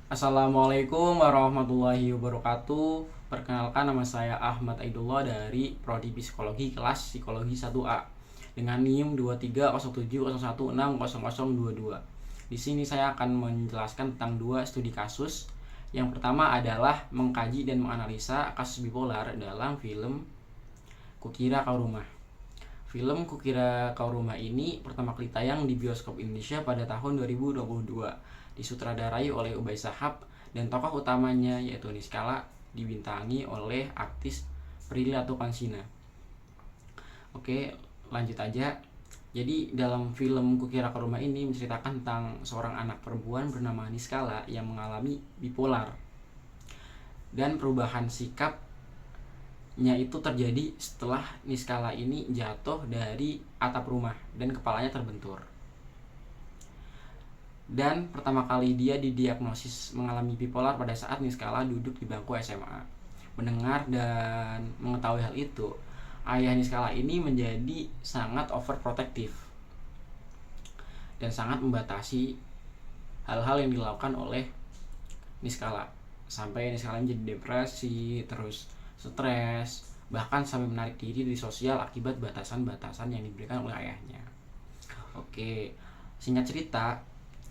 Assalamualaikum warahmatullahi wabarakatuh. Perkenalkan, nama saya Ahmad Aidullah dari Prodi Psikologi kelas Psikologi 1A dengan NIM 230701600022. Di sini saya akan menjelaskan tentang dua studi kasus. Yang pertama adalah mengkaji dan menganalisa kasus bipolar dalam film Kukira Kau Rumah. Film Kukira Kau Rumah ini pertama kali tayang di bioskop Indonesia pada tahun 2022. Disutradarai oleh Ubay Shahab dan tokoh utamanya yaitu Niskala dibintangi oleh artis Prilly Latuconsina. Oke, lanjut aja. Jadi dalam film Kukira Kau Rumah ini menceritakan tentang seorang anak perempuan bernama Niskala yang mengalami bipolar. Dan perubahan sikap itu terjadi setelah Niskala ini jatuh dari atap rumah dan kepalanya terbentur. Dan pertama kali dia didiagnosis mengalami bipolar pada saat Niskala duduk di bangku SMA. Mendengar dan mengetahui hal itu, ayah Niskala ini menjadi sangat overprotective dan sangat membatasi hal-hal yang dilakukan oleh Niskala, sampai Niskala menjadi depresi, terus stres, bahkan sampai menarik diri dari sosial akibat batasan-batasan yang diberikan oleh ayahnya. Oke, singkat cerita,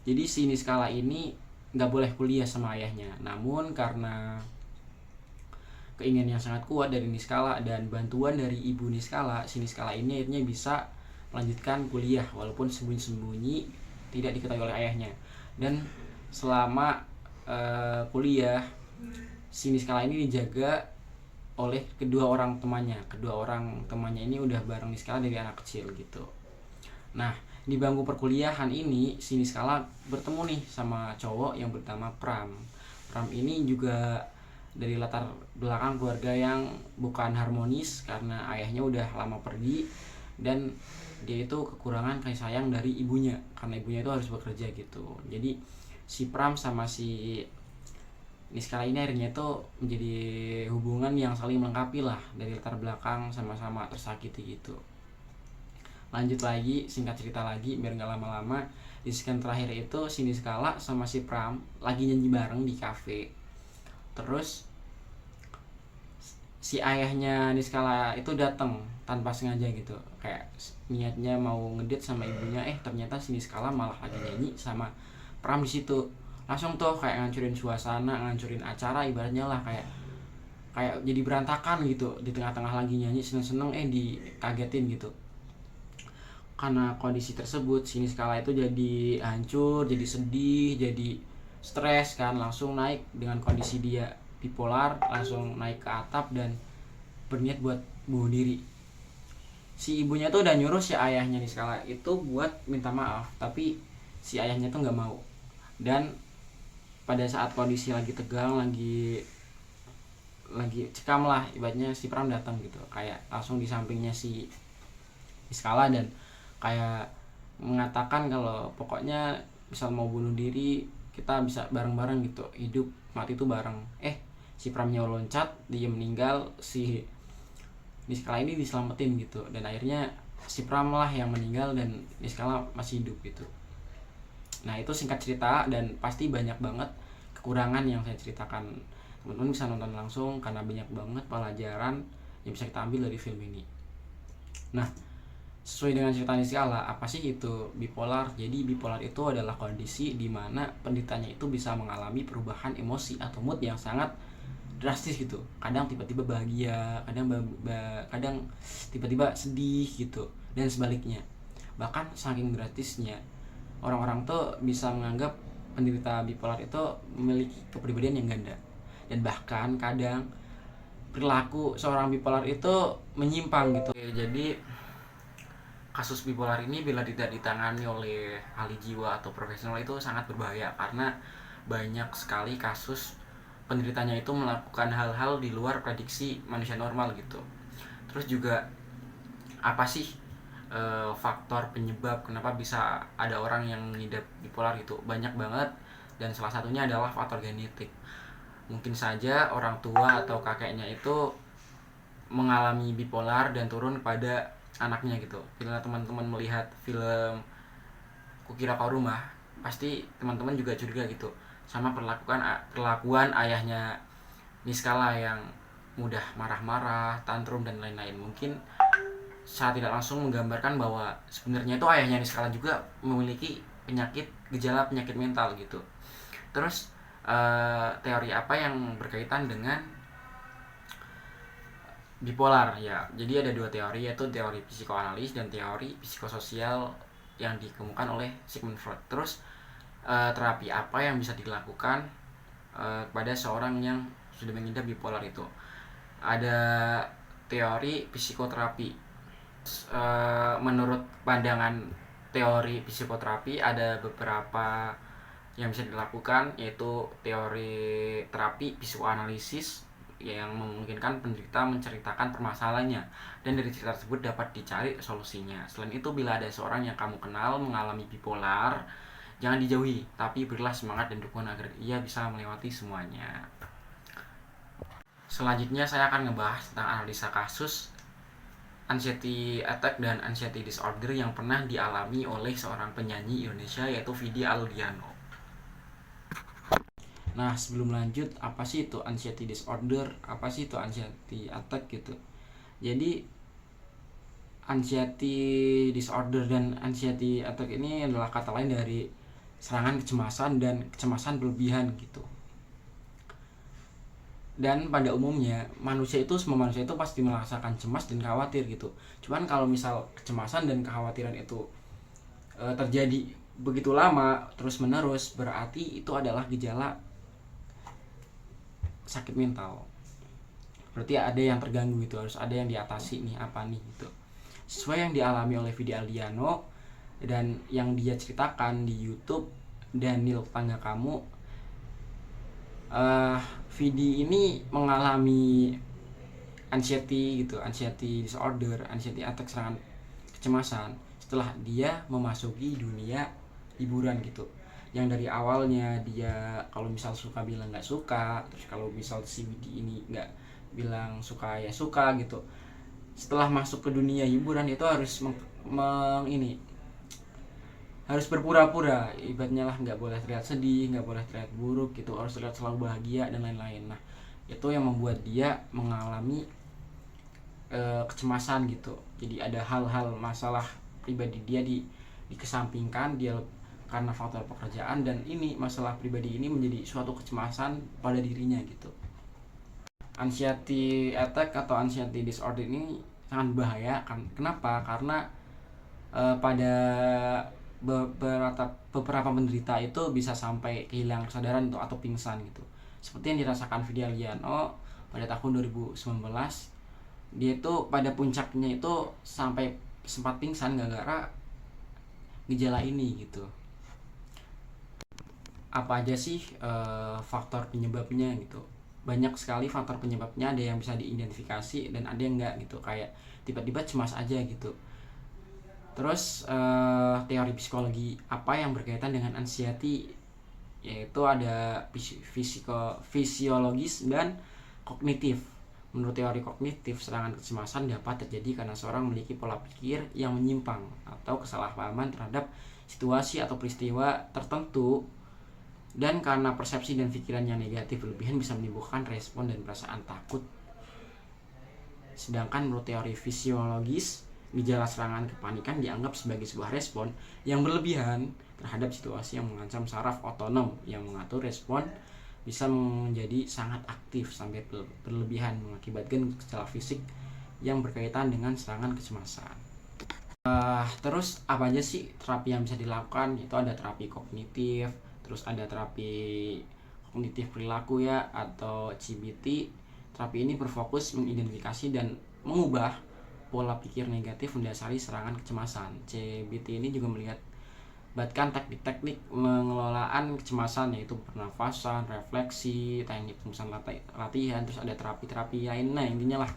jadi si Niskala ini nggak boleh kuliah sama ayahnya, namun karena keinginan yang sangat kuat dari Niskala dan bantuan dari ibu Niskala, si Niskala ini akhirnya bisa melanjutkan kuliah walaupun sembunyi-sembunyi, tidak diketahui oleh ayahnya. Dan selama kuliah, si Niskala ini dijaga oleh kedua orang temannya. Kedua orang temannya ini udah bareng Niskala dari anak kecil gitu. Nah, di bangku perkuliahan ini si Niskala bertemu nih sama cowok yang bernama Pram. Pram ini juga dari latar belakang keluarga yang bukan harmonis karena ayahnya udah lama pergi dan dia itu kekurangan kasih sayang dari ibunya karena ibunya itu harus bekerja gitu. Jadi si Pram sama si Niskala ini akhirnya itu menjadi hubungan yang saling melengkapi lah, dari latar belakang sama-sama tersakiti gitu. Lanjut lagi, singkat cerita lagi biar nggak lama-lama, di sekian terakhir itu si Niskala sama si Pram lagi nyanyi bareng di cafe. Terus si ayahnya Niskala itu datang tanpa sengaja gitu, kayak niatnya mau ngedit sama ibunya, ternyata si Niskala malah lagi nyanyi sama Pram di situ. Langsung tuh kayak ngancurin suasana, ngancurin acara ibaratnya lah, kayak kayak jadi berantakan gitu di tengah-tengah lagi nyanyi seneng-seneng dikagetin gitu. Karena kondisi tersebut si Niskala itu jadi hancur, jadi sedih, jadi stres kan, langsung naik dengan kondisi dia bipolar, langsung naik ke atap dan berniat buat bunuh diri. Si ibunya tuh udah nyuruh si ayahnya Niskala itu buat minta maaf, tapi si ayahnya tuh nggak mau. Dan pada saat kondisi lagi tegang, lagi cekam lah ibaratnya, si Pram datang gitu, kayak langsung di sampingnya si Niskala dan kayak mengatakan kalau pokoknya misal mau bunuh diri kita bisa bareng-bareng gitu, hidup mati itu bareng. Si Pramnya loncat, dia meninggal, si Niskala ini diselamatin gitu, dan akhirnya si Pram lah yang meninggal dan Niskala masih hidup gitu. Nah, itu singkat cerita dan pasti banyak banget kekurangan yang saya ceritakan. Teman-teman bisa nonton langsung karena banyak banget pelajaran yang bisa kita ambil dari film ini. Nah, sesuai dengan cerita Niskala, apa sih itu bipolar? Jadi bipolar itu adalah kondisi di mana penderitanya itu bisa mengalami perubahan emosi atau mood yang sangat drastis gitu. Kadang tiba-tiba bahagia, kadang tiba-tiba sedih gitu, dan sebaliknya. Bahkan saking drastisnya, orang-orang tuh bisa menganggap penderita bipolar itu memiliki kepribadian yang ganda, dan bahkan kadang perilaku seorang bipolar itu menyimpang gitu. Jadi kasus bipolar ini bila tidak ditangani oleh ahli jiwa atau profesional itu sangat berbahaya, karena banyak sekali kasus penderitanya itu melakukan hal-hal di luar prediksi manusia normal gitu. Terus juga apa sih faktor penyebab kenapa bisa ada orang yang mengidap bipolar gitu? Banyak banget, dan salah satunya adalah faktor genetik. Mungkin saja orang tua atau kakeknya itu mengalami bipolar dan turun pada anaknya gitu. Bila teman-teman melihat film Kukira Kau Rumah, pasti teman-teman juga curiga gitu, sama perlakuan ayahnya Niskala yang mudah marah-marah, tantrum dan lain-lain. Mungkin saat tidak langsung menggambarkan bahwa sebenarnya itu ayahnya Niskala juga memiliki gejala penyakit mental gitu. Terus teori apa yang berkaitan dengan bipolar ya? Jadi ada dua teori, yaitu teori psikoanalis dan teori psikososial yang dikemukakan oleh Sigmund Freud. Terus terapi apa yang bisa dilakukan kepada seorang yang sudah mengidap bipolar itu? Ada teori psikoterapi. Menurut pandangan teori psikoterapi ada beberapa yang bisa dilakukan, yaitu teori terapi psikoanalisis yang memungkinkan penderita menceritakan permasalahannya dan dari cerita tersebut dapat dicari solusinya. Selain itu, bila ada seorang yang kamu kenal mengalami bipolar, jangan dijauhi, tapi berilah semangat dan dukungan agar ia bisa melewati semuanya. Selanjutnya saya akan ngebahas tentang analisa kasus anxiety attack dan anxiety disorder yang pernah dialami oleh seorang penyanyi Indonesia, yaitu Vidi Aldiano. Nah, sebelum lanjut, apa sih itu anxiety disorder? Apa sih itu anxiety attack gitu? Jadi anxiety disorder dan anxiety attack ini adalah kata lain dari serangan kecemasan dan kecemasan berlebihan gitu. Dan pada umumnya semua manusia itu pasti merasakan cemas dan khawatir gitu. Cuman kalau misal kecemasan dan kekhawatiran itu terjadi begitu lama terus menerus, berarti itu adalah gejala sakit mental. Berarti ada yang terganggu gitu, harus ada yang diatasi nih, apa nih gitu. Sesuai yang dialami oleh Vidi Aldiano dan yang dia ceritakan di YouTube Daniel Tetangga Kamu, Vidi ini mengalami anxiety disorder, anxiety attack, serangan kecemasan setelah dia memasuki dunia hiburan gitu. Yang dari awalnya dia kalau misal suka bilang nggak suka, terus kalau misal si Vidi ini nggak bilang suka ya suka gitu. Setelah masuk ke dunia hiburan itu harus harus berpura-pura, ibaratnya lah, nggak boleh terlihat sedih, nggak boleh terlihat buruk gitu, harus terlihat selalu bahagia dan lain-lain. Nah, itu yang membuat dia mengalami kecemasan gitu. Jadi ada hal-hal masalah pribadi dia dikesampingkan dia karena faktor pekerjaan, dan ini masalah pribadi ini menjadi suatu kecemasan pada dirinya gitu. Anxiety attack atau anxiety disorder ini sangat bahaya kan? Kenapa? Karena pada beberapa penderita itu bisa sampai kehilangan kesadaran atau pingsan gitu. Seperti yang dirasakan Vidi Aldiano pada tahun 2019. Dia itu pada puncaknya itu sampai sempat pingsan gara-gara gejala ini gitu. Apa aja sih faktor penyebabnya gitu? Banyak sekali faktor penyebabnya, ada yang bisa diidentifikasi dan ada yang enggak gitu. Kayak tiba-tiba cemas aja gitu. Terus teori psikologi apa yang berkaitan dengan anxiety, yaitu ada fisiologis dan kognitif. Menurut teori kognitif, serangan kecemasan dapat terjadi karena seorang memiliki pola pikir yang menyimpang atau kesalahpahaman terhadap situasi atau peristiwa tertentu, dan karena persepsi dan pikiran yang negatif berlebihan bisa menimbulkan respon dan perasaan takut. Sedangkan menurut teori fisiologis, gejala serangan kepanikan dianggap sebagai sebuah respon yang berlebihan terhadap situasi yang mengancam saraf otonom yang mengatur respon, bisa menjadi sangat aktif sampai berlebihan mengakibatkan gejala fisik yang berkaitan dengan serangan kecemasan. Terus apa aja sih terapi yang bisa dilakukan? Itu ada terapi kognitif, terus ada terapi kognitif perilaku ya, atau CBT. Terapi ini berfokus mengidentifikasi dan mengubah pola pikir negatif mendasari serangan kecemasan. CBT ini juga melibatkan teknik-teknik pengelolaan kecemasan, yaitu pernafasan, refleksi, teknik pemusatan latihan, terus ada terapi-terapi lainnya intinya lah.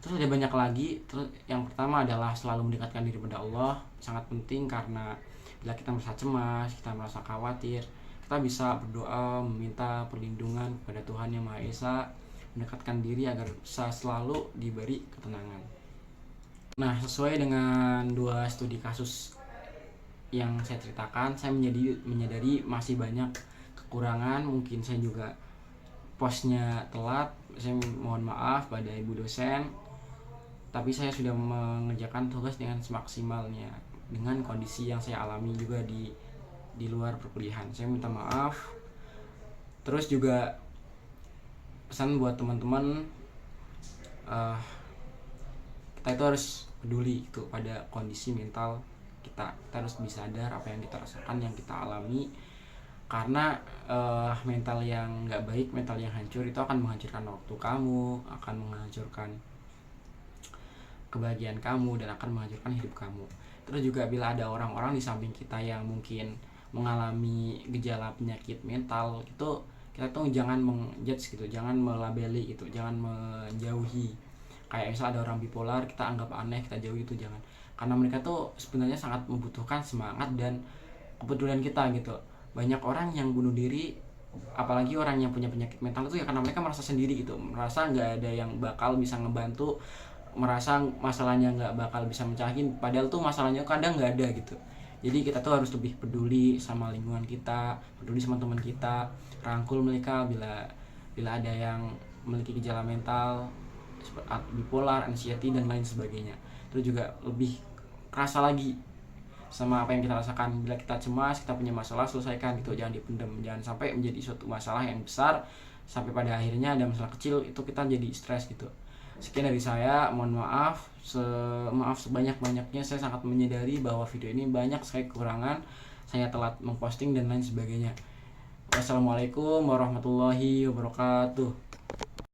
Terus ada banyak lagi. Terus yang pertama adalah selalu mendekatkan diri pada Allah. Sangat penting karena bila kita merasa cemas, kita merasa khawatir, kita bisa berdoa meminta perlindungan kepada Tuhan Yang Maha Esa, mendekatkan diri agar bisa selalu diberi ketenangan. Nah, sesuai dengan 2 studi kasus yang saya ceritakan, saya menyadari masih banyak kekurangan, mungkin saya juga posnya telat, saya mohon maaf pada ibu dosen, tapi saya sudah mengerjakan tugas dengan semaksimalnya dengan kondisi yang saya alami juga di luar perkuliahan. Saya minta maaf. Terus juga pesan buat teman-teman, kita itu harus peduli itu pada kondisi mental kita. Kita harus bisa sadar apa yang kita rasakan, yang kita alami, karena mental yang nggak baik, mental yang hancur itu akan menghancurkan waktu kamu, akan menghancurkan kebahagiaan kamu, dan akan menghancurkan hidup kamu. Terus juga bila ada orang-orang di samping kita yang mungkin mengalami gejala penyakit mental, itu kita tuh jangan menjudge gitu, jangan melabeli gitu, jangan menjauhi. Kayak misal ada orang bipolar, kita anggap aneh, kita jauhi, itu jangan. Karena mereka tuh sebenarnya sangat membutuhkan semangat dan kepedulian kita gitu. Banyak orang yang bunuh diri, apalagi orang yang punya penyakit mental itu ya karena mereka merasa sendiri gitu, merasa nggak ada yang bakal bisa ngebantu, merasa masalahnya nggak bakal bisa mencahin, padahal tuh masalahnya kadang nggak ada gitu. Jadi kita tuh harus lebih peduli sama lingkungan kita, peduli sama teman kita, rangkul mereka bila ada yang memiliki gejala mental seperti bipolar, anxiety dan lain sebagainya. Terus juga lebih kerasa lagi sama apa yang kita rasakan. Bila kita cemas, kita punya masalah, selesaikan gitu, jangan dipendam, jangan sampai menjadi suatu masalah yang besar sampai pada akhirnya ada masalah kecil itu kita jadi stres gitu. Sekian dari saya, mohon maaf, maaf sebanyak-banyaknya. Saya sangat menyadari bahwa video ini banyak sekali kekurangan, saya telat memposting dan lain sebagainya. Wassalamualaikum warahmatullahi wabarakatuh.